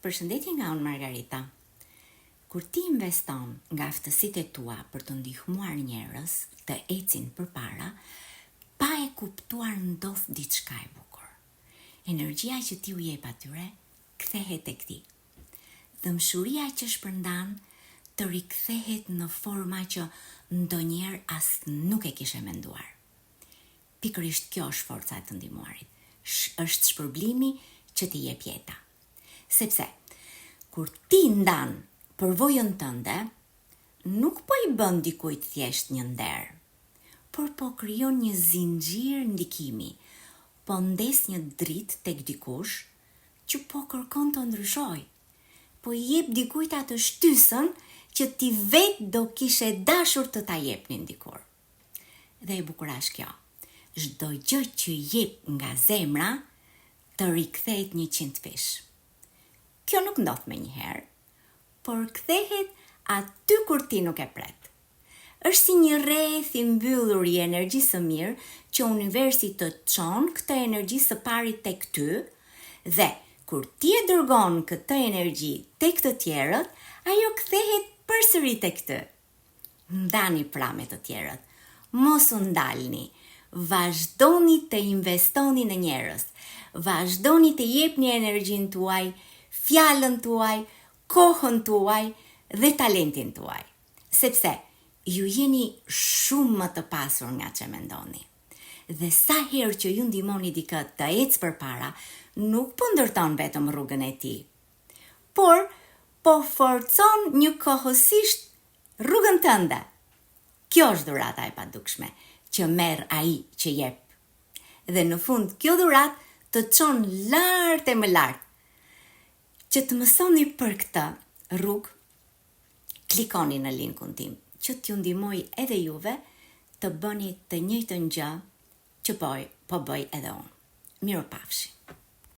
Përshëndetje nga unë Margarita. Kur ti investon nga aftësitë e tua për të ndihmuar njerëz të ecin përpara, pa e kuptuar ndodh diçka e bukur. Energjia që ti u jep atyre kthehet tek ti. Dëmshuria që shpërndan të rikthehet në forma që ndonjëherë as nuk e kishe menduar. Pikërisht kjo është forca e të ndihmuarit. Është shpërblimi që ti jep jeta. Sepse, kur ti ndan përvojën tënde, nuk po i bën dikujt thjesht një nder, por po krijon një zinxhir ndikimi, po ndes një dritë tek dikush që po kërkon të ndryshoj, po i jep dikujt atë shtysën që ti vetë do kishe dashur të ta jepnin dikur. Dhe e bukur është kjo, çdo gjë që jep nga zemra të rikthehet 100 fish. Kjo nuk ndodh me njëherë, por kthehet aty kur ti nuk e pret. Është si një rreth i mbyllur i energjisë së mirë që universi të çon këtë energji së pari tek ty dhe kur ti e dërgon këtë energji tek të tjerët, ajo kthehet përsëri tek ty. Ndani pra me të tjerët, mos u ndalni, vazhdoni të investoni në njerëz, vazhdoni të jepni energjinë tuaj, fjalën tuaj, kohën tuaj dhe talentin tuaj. Sepse ju jeni shumë më të pasur nga që mendoni. Dhe sa herë që ju ndihmoni dikë të ecë përpara, nuk po ndërton vetëm rrugën e tij, por po forcon njëkohësisht rrugën tënde. Kjo është dhurata e padukshme që merr ai që jep. Dhe në fund kjo dhuratë të çon lart e më lart. Që të mësoni për këtë rrugë, klikoni në linkun tim, që t'ju ndihmoj edhe juve të bëni të njëjtën gjë që po bëj edhe unë. Mirupafshi.